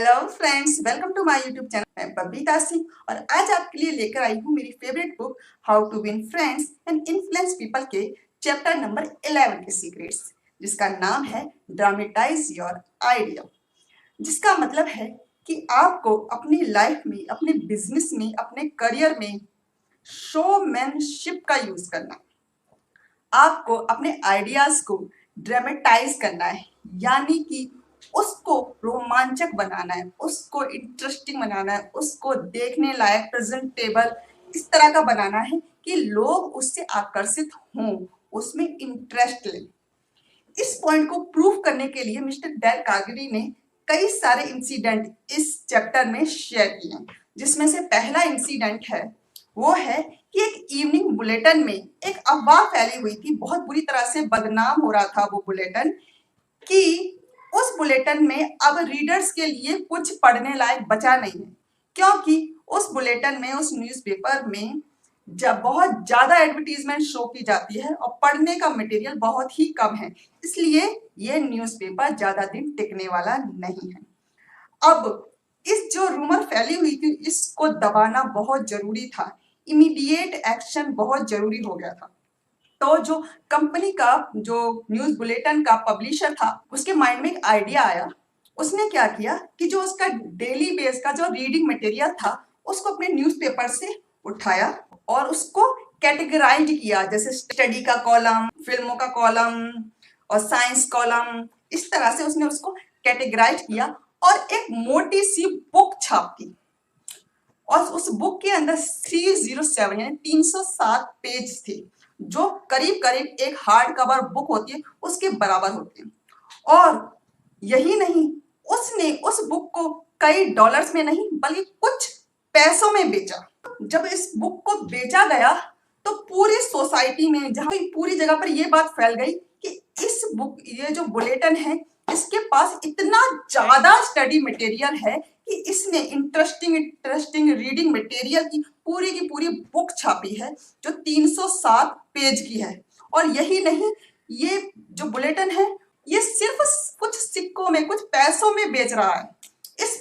Hello friends, welcome to my YouTube channel. मैं बबीता सिंह और आज आपके लिए लेकर आई हूँ मेरी favourite book how to win friends and influence people के चैप्टर नंबर 11 के सीक्रेट्स, जिसका नाम है ड्रामेटाइज योर आइडिया। जिसका मतलब है कि आपको अपनी लाइफ में, अपने बिजनेस में, अपने करियर में शोमैनशिप का यूज करना। आपको अपने आइडियाज को ड्रामेटाइज करना है, यानी कि उसको रोमांचक बनाना है, उसको इंटरेस्टिंग बनाना है, उसको देखने लायक, प्रेजेंटेबल इस तरह का बनाना है कि लोग उससे आकर्षित हों, उसमें इंटरेस्ट लें। इस पॉइंट को प्रूव करने के लिए मिस्टर डेल कार्नेगी ने कई सारे इंसिडेंट इस चैप्टर में शेयर किए हैं, जिसमें से पहला इंसिडेंट है वो है कि एक इवनिंग बुलेटिन में एक अफवाह फैली हुई थी। बहुत बुरी तरह से बदनाम हो रहा था वो बुलेटिन कि उस बुलेटिन में अब रीडर्स के लिए कुछ पढ़ने लायक बचा नहीं है, क्योंकि उस बुलेटिन में, उस न्यूज़पेपर में जब बहुत ज्यादा एडवर्टीजमेंट शो की जाती है और पढ़ने का मटेरियल बहुत ही कम है, इसलिए ये न्यूज़पेपर ज्यादा दिन टिकने वाला नहीं है। अब इस जो रूमर फैली हुई थी, इसको दबाना बहुत जरूरी था, इमीडिएट एक्शन बहुत जरूरी हो गया था। तो जो कंपनी का, जो न्यूज बुलेटिन का पब्लिशर था, उसके माइंड में एक आइडिया आया। उसने क्या किया कि जो उसका डेली बेस का जो रीडिंग मटेरियल था, उसको अपने न्यूज़पेपर से उठाया और उसको कैटेगराइज किया, जैसे स्टडी का कॉलम, फिल्मों का कॉलम और साइंस कॉलम। इस तरह से उसने उसको कैटेगराइज किया और एक मोटी सी बुक छाप दी। और उस बुक के अंदर 307 यानी 307 पेज थे, जो करीब करीब एक हार्ड कवर बुक होती है उसके बराबर होते हैं। और यही नहीं, उसने उस बुक को कई डॉलर्स में नहीं बल्कि कुछ पैसों में बेचा। जब इस बुक को बेचा गया तो पूरी सोसाइटी में, जहां पूरी जगह पर यह बात फैल गई कि इस बुक, ये जो बुलेटिन है, इसके पास इतना ज्यादा स्टडी मटेरियल है कि इसने इंटरेस्टिंग रीडिंग मटेरियल की पूरी बुक छापी है, जो 307 पेज की है। और यही नहीं, ये जो बुलेटिन है ये सिर्फ कुछ सिक्कों में, कुछ पैसों में बेच रहा है।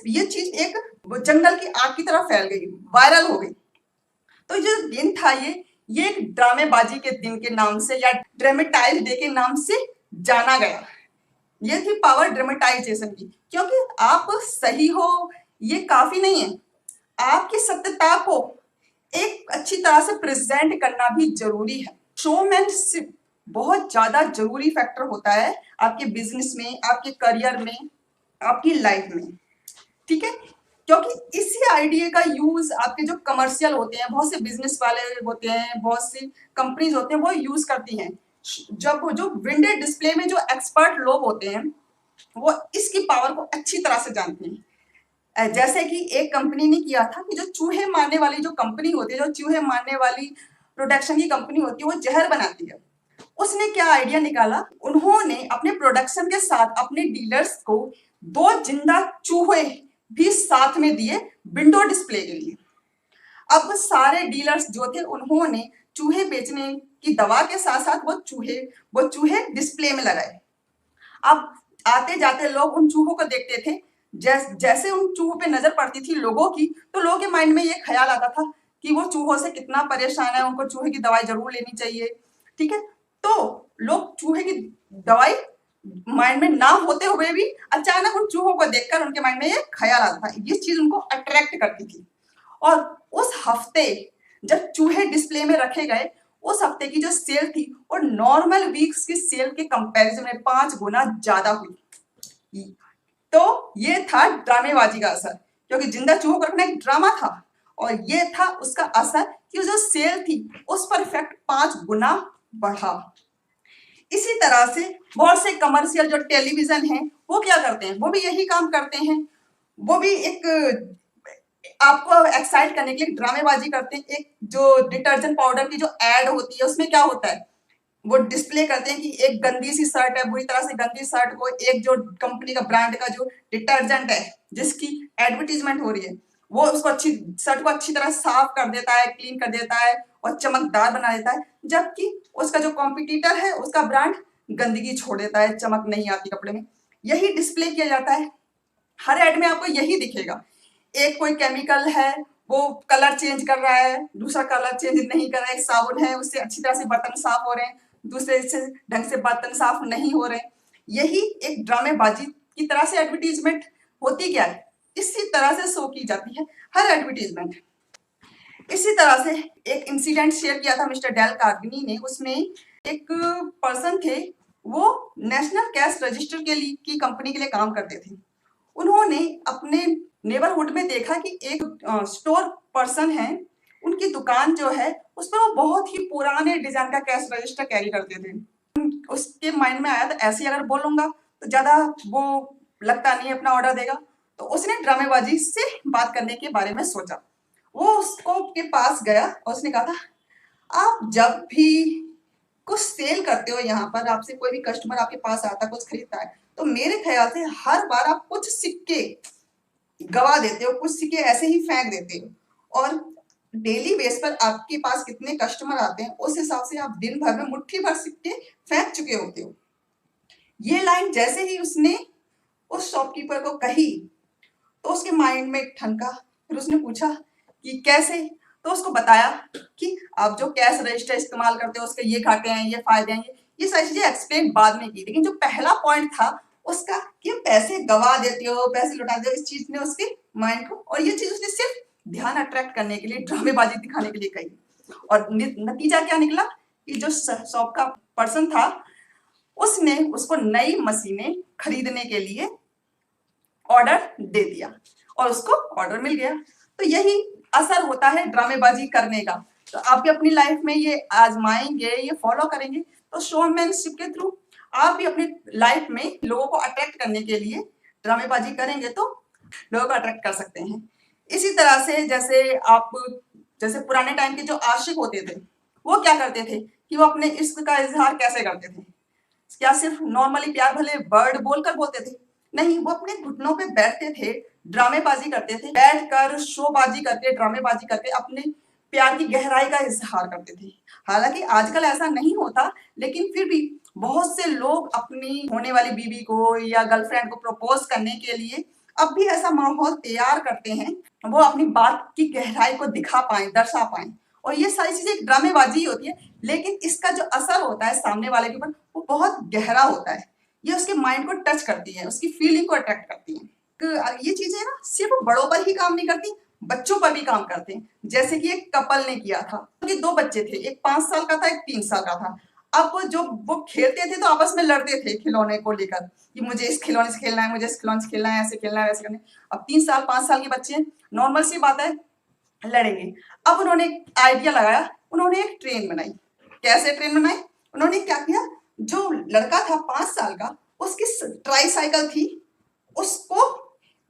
ये चीज एक जंगल की आग की तरह फैल गई, वायरल हो गई। तो जो दिन था, ये एक ड्रामेबाजी के दिन के नाम से या ड्रामेटाइज डे के नाम से जाना गया। ये थी पावर ड्रामेटाइजेशन की, क्योंकि आप सही हो ये काफी नहीं है, आपकी सत्यता को एक अच्छी तरह से प्रेजेंट करना भी जरूरी है। शोमैनशिप बहुत ज्यादा जरूरी फैक्टर होता है आपके बिजनेस में, आपके करियर में, आपकी लाइफ में, ठीक है। क्योंकि इसी आइडिया का यूज आपके जो कमर्शियल होते हैं, बहुत से बिजनेस वाले होते हैं, बहुत सी कंपनीज होते हैं, वो यूज करती हैं। जब जो विंडो डिस्प्ले में जो एक्सपर्ट लोग होते हैं, वो इसकी पावर को अच्छी तरह से जानते हैं। जैसे कि एक कंपनी ने किया था कि जो चूहे मारने वाली जो कंपनी होती है, जो चूहे मारने वाली प्रोडक्शन की कंपनी होती है, वो जहर बनाती है। उसने क्या आइडिया निकाला, उन्होंने अपने प्रोडक्शन के साथ अपने डीलर्स को 2 जिंदा चूहे भी साथ में दिए विंडो डिस्प्ले के लिए। अब सारे डीलर्स जो थे, उन्होंने चूहे बेचने की दवा के साथ साथ वो चूहे डिस्प्ले में लगाए। अब आते जाते लोग उन चूहों को देखते थे, जैसे उन चूहों पे नजर पड़ती थी लोगों की, तो लोगों के माइंड में ये ख्याल आता था कि वो चूहों से कितना परेशान है, उनको चूहे की दवाई जरूर लेनी चाहिए, ठीक है। तो लोग चूहे की दवाई माइंड में ना होते हुए भी अचानक उन चूहों को देखकर उनके माइंड में ये ख्याल आता था, ये चीज उनको अट्रैक्ट करती थी। और उस हफ्ते जब चूहे डिस्प्ले में रखे गए, उस हफ्ते की जो सेल थी और नॉर्मल वीक्स की सेल के कंपैरिजन में 5 गुना ज्यादा हुई। तो ये था ड्रामेबाजी का असर, क्योंकि जिंदा चूहों को रखना एक ड्रामा था और ये था उसका असर कि जो सेल थी उस पर इफेक्ट 5 गुना बढ़ा। इसी तरह से बहुत से कमर्शियल जो टेलीविजन है, वो क्या करते हैं, वो भी यही काम करते हैं। वो भी एक आपको एक्साइट करने के लिए ड्रामेबाजी करते हैं। एक जो डिटर्जेंट पाउडर की जो एड होती है, उसमें क्या होता है, वो डिस्प्ले करते हैं कि एक गंदी सी शर्ट है, बुरी तरह से गंदी शर्ट को एक जो कंपनी का ब्रांड का जो डिटर्जेंट है जिसकी एडवर्टीजमेंट हो रही है, वो उसको अच्छी शर्ट को अच्छी तरह साफ कर देता है, क्लीन कर देता है और चमकदार बना देता है। जबकि उसका जो कॉम्पिटिटर है, उसका ब्रांड गंदगी छोड़ देता है, चमक नहीं आती कपड़े में। यही डिस्प्ले किया जाता है। हर ऐड में आपको यही दिखेगा। एक कोई केमिकल है, वो कलर चेंज कर रहा है, दूसरा कलर चेंज नहीं कर रहा है। एक साबुन है, उससे अच्छी तरह से बर्तन साफ हो रहे हैं, दूसरे से ढंग से बर्तन साफ नहीं हो रहे हैं। यही एक ड्रामेबाजी की तरह से एडवर्टीजमेंट होती क्या है, इसी तरह से शो की जाती है हर एडवर्टीजमेंट। इसी तरह से एक इंसिडेंट शेयर किया था मिस्टर डेल कार्गनी ने। उसमें एक पर्सन थे, वो नेशनल कैश रजिस्टर के लिए की कंपनी के लिए काम करते थे। उन्होंने अपने नेबरहुड में देखा कि एक स्टोर पर्सन है, उनकी दुकान जो है उस पर वो बहुत ही पुराने डिजाइन का कैश रजिस्टर कैरी करते थे। उसके माइंड में आया था ऐसे ही अगर बोलूंगा तो ज्यादा वो लगता नहीं है अपना ऑर्डर देगा। तो उसने ड्रामेबाजी से बात करने के बारे में सोचा। वो उसको के पास गया और उसने कहा था, आप जब भी कुछ सेल करते हो, यहाँ पर आपसे कोई भी कस्टमर आपके पास आता है, कुछ खरीदता है, तो मेरे ख्याल से हर बार आप कुछ सिक्के गवा देते हो, कुछ सिक्के ऐसे ही फेंक देते हो। और डेली बेस पर आपके पास कितने कस्टमर आते हैं, उस हिसाब से आप दिन भर में मुट्ठी भर सिक्के फेंक चुके होते हो। ये लाइन जैसे ही उसने उस शॉपकीपर को कही तो उसके माइंड में ठनका। फिर उसने पूछा कि कैसे, तो उसको बताया कि आप जो कैश रजिस्टर इस्तेमाल करते हो उसके ये घाटे हैं, ये फायदे हैं, ये सारी चीजें एक्सप्लेन बाद में की। लेकिन जो पहला पॉइंट था उसका कि पैसे गवा देते हो, पैसे लुटा देते हो, इस चीज ने उसके माइंड को, और ये चीज उसने सिर्फ ध्यान अट्रैक्ट करने के लिए, ड्रामेबाजी दिखाने के लिए कही। और नतीजा क्या निकला कि जो शॉप का पर्सन था उसने उसको नई मशीनें खरीदने के लिए ऑर्डर दे दिया और उसको ऑर्डर मिल गया। तो यही असर होता है ड्रामेबाजी करने का। तो आप भी अपनी लाइफ में ये आजमाएंगे, ये फॉलो करेंगे, तो शोमैनशिप के थ्रू आप भी अपनी लाइफ में लोगों को अट्रैक्ट करने के लिए ड्रामेबाजी करेंगे तो लोगों को अट्रैक्ट कर सकते हैं। इसी तरह से जैसे पुराने टाइम के जो आशिक होते थे, वो क्या करते थे कि वो अपने इश्क का इजहार कैसे करते थे? क्या सिर्फ नॉर्मली प्यार भले वर्ड बोलकर बोलते थे? नहीं, वो अपने घुटनों पे बैठते थे, ड्रामेबाजी करते थे, बैठकर शोबाजी करके, ड्रामेबाजी करके अपने प्यार की गहराई का इजहार करते थे। हालांकि आजकल ऐसा नहीं होता, लेकिन फिर भी बहुत से लोग अपनी होने वाली बीवी को या गर्लफ्रेंड को प्रपोज करने के लिए अब भी ऐसा माहौल तैयार करते हैं, वो अपनी बात की गहराई को दिखा पाए, दर्शा पाए। और ये सारी चीजें एक ड्रामेबाजी होती है, लेकिन इसका जो असर होता है सामने वाले के ऊपर वो बहुत गहरा होता है। ये उसके माइंड को टच करती है, उसकी फीलिंग को अट्रैक्ट करती है। ये चीजें ना सिर्फ बड़ों पर ही काम नहीं करती, बच्चों पर भी काम करते हैं। जैसे कि एक कपल ने किया था, उनके दो बच्चे थे, एक 5 साल का था, एक 3 साल का था। अब वो खेलते थे तो आपस में लड़ते थे खिलौने को लेकर कि मुझे इस खिलौने से खेलना है, मुझे इस खिलौने से खेलना है, ऐसे खेलना है, वैसे करना है। अब 3 साल 5 साल के बच्चे, नॉर्मल सी बात है, लड़ेंगे। अब उन्होंने एक आइडिया लगाया, उन्होंने एक ट्रेन बनाई। कैसे ट्रेन बनाई? उन्होंने क्या किया, जो लड़का था 5 साल का, उसकी ट्राई साइकिल थी, उसको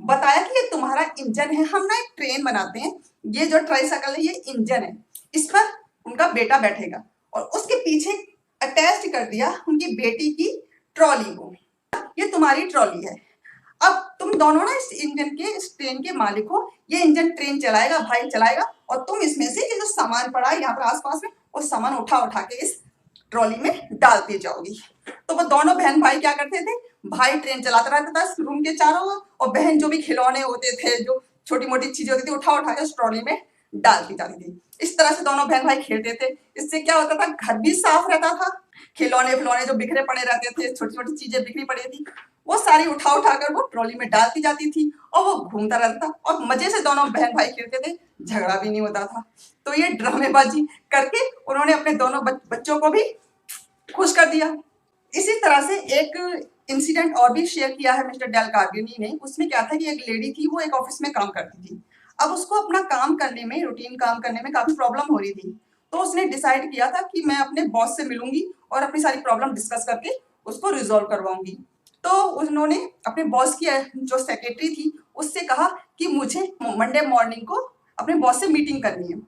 बताया कि ये तुम्हारा इंजन है, हम ना एक ट्रेन बनाते हैं, ये जो ट्राई साइकिल है ये इंजन है, इस पर उनका बेटा बैठेगा। और उसके पीछे अटैच कर दिया उनकी बेटी की ट्रॉली को, ये तुम्हारी ट्रॉली है, अब तुम दोनों ना इस इंजन के, इस ट्रेन के मालिक हो, ये इंजन ट्रेन चलाएगा, भाई चलाएगा, और तुम इसमें से ये जो सामान पड़ा है यहाँ पर आसपास में, वो सामान उठा उठा के इस ट्रॉली में डालती जाओगी। तो वो दोनों बहन भाई क्या करते थे, भाई ट्रेन चलाता रहता था रूम के चारों ओर, और बहन जो भी खिलौने होते थे, जो छोटी मोटी चीजें होती थी, उठा उठा के उस ट्रॉली में डालती जाती थी। इस तरह से दोनों बहन भाई खेलते थे। इससे क्या होता था, घर भी साफ रहता था, खिलौने फिलौने जो बिखरे पड़े रहते थे, छोटी छोटी चीजें बिखरी पड़ी थी, वो सारी उठा उठा कर वो ट्रॉली में डालती जाती थी, और वो घूमता रहता था, और मजे से दोनों बहन भाई खेलते थे, झगड़ा भी नहीं होता था। तो ये ड्रामेबाजी करके उन्होंने अपने दोनों बच्चों को भी खुश कर दिया। इसी तरह से एक इंसिडेंट और भी शेयर किया है मिस्टर डेल कार्गिनी ने। उसमें क्या था कि एक लेडी थी, वो एक ऑफिस में काम करती थी। अब उसको अपना काम करने में, रूटीन काम करने में काफी प्रॉब्लम हो रही थी। तो उसने डिसाइड किया था कि मैं अपने बॉस से मिलूंगी और अपनी सारी प्रॉब्लम डिस्कस करके उसको रिजॉल्व करवाऊंगी। तो उन्होंने अपने बॉस की जो सेक्रेटरी थी उससे कहा कि मुझे मंडे मॉर्निंग को अपने बॉस से मीटिंग करनी है।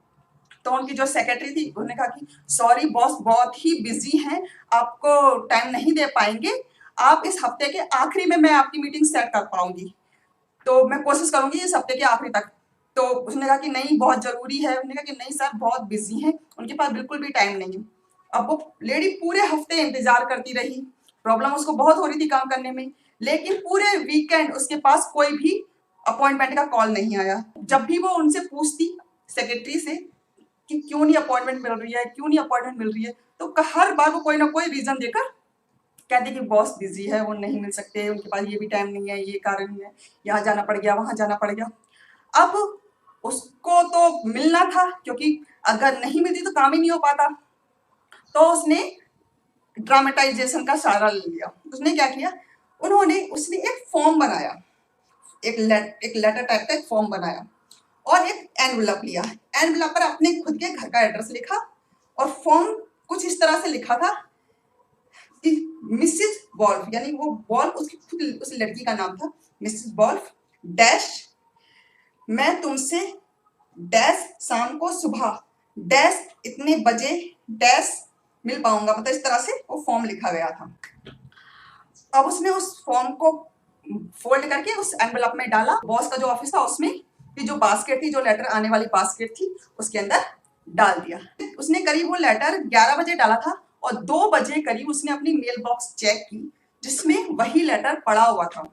तो उनकी जो सेक्रेटरी थी उन्होंने कहा कि सॉरी बॉस, बहुत ही बिजी हैं, आपको टाइम नहीं दे पाएंगे, आप इस हफ्ते के आखिरी में मैं आपकी मीटिंग सेट कर पाऊंगी, तो मैं कोशिश करूंगी इस हफ्ते के आखिरी तक। तो उसने कहा कि नहीं, बहुत जरूरी है। उन्होंने कहा कि नहीं सर, बहुत बिजी हैं, उनके पास बिल्कुल भी टाइम नहीं है। अब वो लेडी पूरे हफ्ते इंतजार करती रही, प्रॉब्लम उसको बहुत हो रही थी काम करने में, लेकिन पूरे वीकेंड उसके पास कोई भी अपॉइंटमेंट का कॉल नहीं आया। जब भी वो उनसे पूछती सेक्रेटरी से कि क्यों नहीं अपॉइंटमेंट मिल रही है, क्यों नहीं अपॉइंटमेंट मिल रही है, तो हर बार वो कोई ना कोई रीजन देकर कहती कि बॉस बिजी है, वो नहीं मिल सकते, उनके पास ये भी टाइम नहीं है, ये कारण है, यहाँ जाना पड़ गया, वहां जाना पड़ गया। अब उसको तो मिलना था, क्योंकि अगर नहीं मिलती तो काम ही नहीं हो पाता। तो उसने ड्रामेटाइजेशन का सहारा ले लिया। उसने क्या किया, उसने एक फॉर्म बनाया, एक लेटर टाइप का एक फॉर्म बनाया और एक एनवलप लिया। एनवलप पर अपने खुद के घर का एड्रेस लिखा और फॉर्म कुछ इस तरह से लिखा था कि मिसेस वॉल्फ, यानी वो वॉल्फ उसकी खुद उस लड़की का नाम था, मिसेस वॉल्फ डैश, मैं तुमसे डैश शाम को सुबह डैश इतने बजे डैश मिल पाऊंगा। मतलब इस तरह से वो फॉर्म लिखा गया था। अब उसने उस फॉर्म को फोल्ड करके उस एनवेलप में डाला। बॉस का जो ऑफिस था उसमें कि जो बास्केट थी, जो लेटर आने वाली बास्केट थी, उसके अंदर डाल दिया। उसने करीब वो लेटर 11 बजे डाला था और 2 बजे करीब उसने अपनी मेल बॉक्स चेक की, जिसमें वही लेटर पड़ा हुआ था।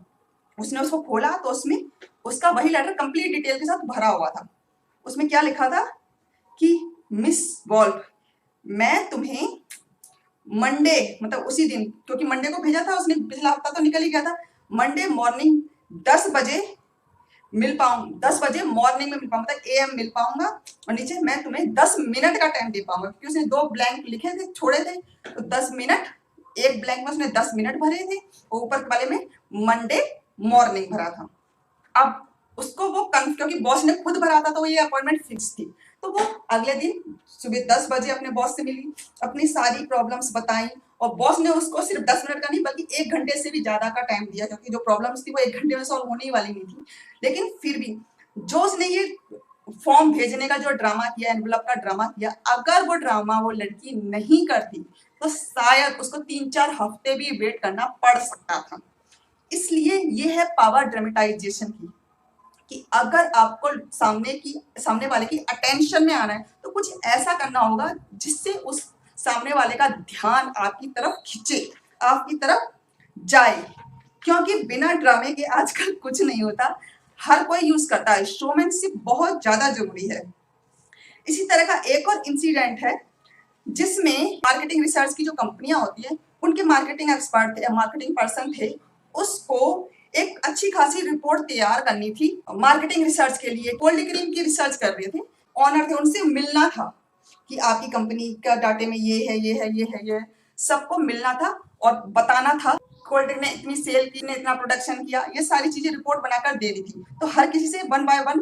उसने उसको खोला तो उसमें उसका वही लेटर कंप्लीट डिटेल के साथ भरा हुआ था। उसमें क्या लिखा था कि मिस वॉल्फ, मैं तुम्हें मंडे, मतलब उसी दिन, क्योंकि मंडे को भेजा था उसने, पिछला हफ्ता तो निकल ही गया था, मंडे मॉर्निंग 10 बजे मिल पाऊँ, 10 बजे मॉर्निंग में मिल पाऊँ, मतलब AM मिल पाऊंगा। और नीचे मैं तुम्हें 10 मिनट का टाइम दे पाऊंगा, क्योंकि उसने 2 ब्लैंक लिखे थे, छोड़े थे, तो 10 मिनट, एक ब्लैंक में उसने 10 मिनट भरे थे और ऊपर वाले में मंडे मॉर्निंग भरा था। अब उसको वो क्योंकि बॉस ने खुद भरा था तो ये अपॉइंटमेंट फिक्स थी। तो वो अगले दिन सुबह 10 बजे अपने बॉस से मिली, अपनी सारी प्रॉब्लम्स बताई और बॉस ने उसको सिर्फ 10 मिनट का नहीं बल्कि 1 घंटे से भी ज्यादा का टाइम दिया, क्योंकि जो प्रॉब्लम्स थी वो 1 घंटे में सॉल्व होने ही वाली नहीं थी। लेकिन फिर भी जो उसने ये फॉर्म भेजने का जो ड्रामा किया, एनवलप का ड्रामा किया, अगर वो ड्रामा वो लड़की नहीं करती तो शायद उसको 3-4 हफ्ते भी वेट करना पड़ सकता था। इसलिए ये है पावर ड्रामेटाइजेशन की, कि अगर आपको सामने वाले की अटेंशन में आना है तो कुछ ऐसा करना होगा जिससे उस सामने वाले का ध्यान आपकी तरफ खींचे, आपकी तरफ जाए। क्योंकि बिना ड्रामे के आजकल कुछ नहीं होता, हर कोई यूज करता है, शोमैनशिप बहुत ज्यादा जरूरी है। इसी तरह का एक और इंसिडेंट है जिसमें मार्केटिंग रिसर्च की जो कंपनियां होती है, उनके मार्केटिंग एक्सपर्ट थे, मार्केटिंग पर्सन थे, उसको एक अच्छी खासी रिपोर्ट तैयार करनी थी मार्केटिंग रिसर्च के लिए। कोल्ड क्रीम की रिसर्च कर रहे थे, ऑनर थे, उनसे मिलना था कि आपकी कंपनी का डाटे में ये है, ये है, ये है, ये है, सबको मिलना था और बताना था कोल्ड ड्रिंक ने इतनी सेल की, ने इतना प्रोडक्शन किया, ये सारी चीजें रिपोर्ट बनाकर देनी थी। तो हर किसी से 1 बाय 1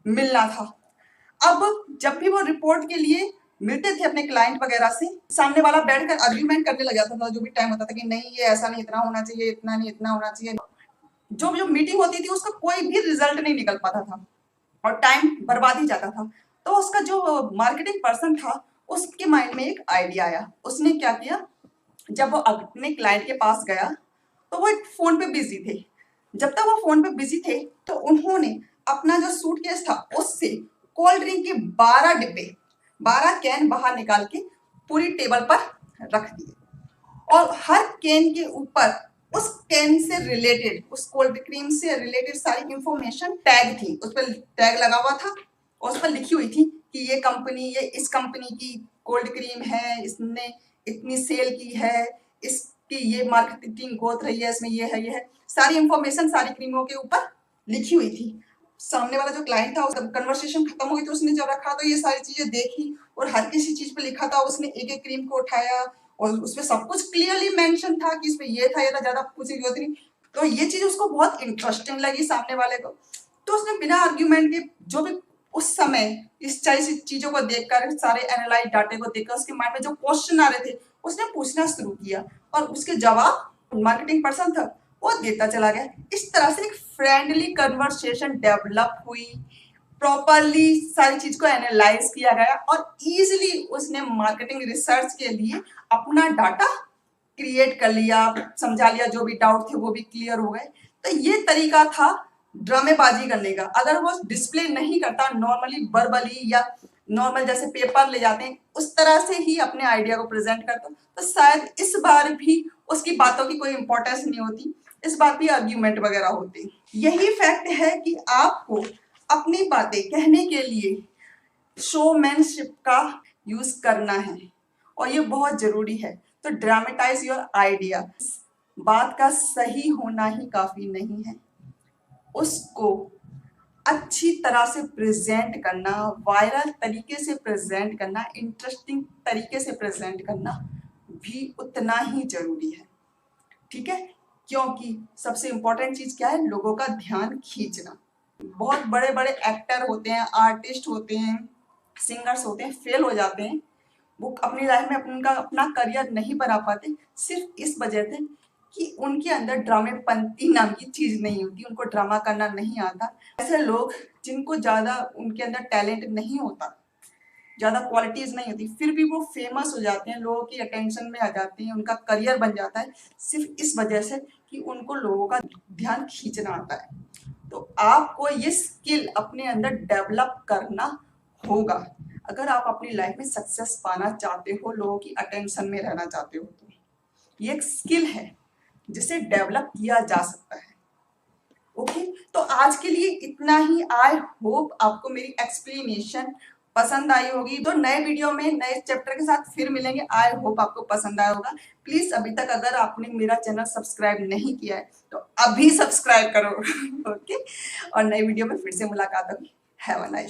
मिलना था। अब जब भी वो रिपोर्ट के लिए मिलते थे अपने क्लाइंट वगैरह से, सामने वाला बैठकर आर्ग्यूमेंट करने लग जाता था, जो भी टाइम होता था कि नहीं ये ऐसा नहीं, इतना होना चाहिए, इतना नहीं, इतना होना चाहिए। जो जो मीटिंग होती थी उसका कोई भी रिजल्ट नहीं निकल पाता था और टाइम बर्बाद ही जाता था। तो उसका जो मार्केटिंग पर्सन था उसके माइंड में एक आइडिया आया। उसने क्या किया, जब वो अपने क्लाइंट के पास गया तो वो एक फोन पे बिजी थे। जब तक वो फोन पे बिजी थे तो उन्होंने अपना जो सूटकेस था उससे कोल्ड ड्रिंक के 12 डिब्बे, 12 कैन बाहर निकाल के पूरी टेबल पर रख दिए और हर कैन के ऊपर उस कैन से रिलेटेड, उस कोल्ड क्रीम से रिलेटेड सारी इंफॉर्मेशन टैग थी, उस पर टैग लगा हुआ था और उस पर लिखी हुई थी कि ये कंपनी, ये इस कंपनी की कोल्ड क्रीम है, इसने इतनी सेल की है, इसकी ये मार्केटिंग ग्रोथ रही है, इसमें ये है, ये है, सारी इंफॉर्मेशन सारी क्रीमों के ऊपर लिखी हुई थी। सामने वाला जो क्लाइंट था, उसका कन्वर्सेशन खत्म हो गई तो उसने जब रखा तो ये सारी चीजें देखी और हर किसी चीज पे लिखा था। उसने एक एक क्रीम को उठाया और उसमें सब कुछ क्लियरली मेंशन था कि इसमें ये था, ये था, ज्यादा पूछने की जरूरत नहीं। तो ये चीज उसको बहुत इंटरेस्टिंग लगी सामने वाले को। तो उसने बिना आर्ग्यूमेंट के, जो भी उस समय इस चीजों को देखकर, सारे एनालाइज डाटे को देखकर उसके माइंड में जो क्वेश्चन आ रहे थे उसने पूछना शुरू किया और उसके जवाब मार्केटिंग पर्सन था वो देता चला गया। इस तरह से एक फ्रेंडली कन्वर्सेशन डेवलप हुई, प्रॉपरली सारी चीज को एनालाइज किया गया और इजीली उसने मार्केटिंग रिसर्च के लिए अपना डाटा क्रिएट कर लिया, समझा लिया, जो भी डाउट थे वो भी क्लियर हो गए। तो ये तरीका था ड्रामेबाजी करने का। अगर वो डिस्प्ले नहीं करता, नॉर्मली वर्बली या नॉर्मल जैसे पेपर ले जाते हैं उस तरह से ही अपने आइडिया को प्रेजेंट करता, तो शायद इस बार भी उसकी बातों की कोई इंपॉर्टेंस नहीं होती। इस बात पे आर्ग्यूमेंट वगैरह होते हैं। यही फैक्ट है कि आपको अपनी बातें कहने के लिए शोमैनशिप का यूज करना है और ये बहुत जरूरी है। तो ड्रामेटाइज योर आइडिया। बात का सही होना ही काफी नहीं है, उसको अच्छी तरह से प्रेजेंट करना, वायरल तरीके से प्रेजेंट करना, इंटरेस्टिंग तरीके से प्रेजेंट करना भी उतना ही जरूरी है। ठीक है, क्योंकि सबसे इंपॉर्टेंट चीज क्या है, लोगों का ध्यान खींचना। बहुत बड़े बड़े एक्टर होते हैं, आर्टिस्ट होते हैं, सिंगर्स होते हैं, फेल हो जाते हैं, वो अपनी लाइफ में अपना करियर नहीं बना पाते सिर्फ इस वजह से कि उनके अंदर ड्रामेपंती नाम की चीज नहीं होती, उनको ड्रामा करना नहीं आता। ऐसे लोग जिनको ज्यादा उनके अंदर टैलेंट नहीं होता, ज्यादा क्वालिटीज नहीं होती, फिर भी वो फेमस हो जाते हैं, लोगों की अटेंशन में आ जाते हैं, उनका करियर बन जाता है सिर्फ इस वजह से कि उनको लोगों का ध्यान खींचना आता है। तो आपको ये स्किल अपने अंदर डेवलप करना होगा अगर आप अपनी लाइफ में सक्सेस पाना चाहते हो, लोगों की अटेंशन में रहना चाहते हो। तो ये एक स्किल है जिसे डेवलप किया जा सकता है। ओके, तो आज के लिए इतना ही। आई होप आपको मेरी एक्सप्लेनेशन पसंद आई होगी। तो नए वीडियो में नए चैप्टर के साथ फिर मिलेंगे। आई होप आपको पसंद आया होगा। प्लीज अभी तक अगर आपने मेरा चैनल सब्सक्राइब नहीं किया है तो अभी सब्सक्राइब करो। ओके, और नए वीडियो में फिर से मुलाकात होगी। Have a nice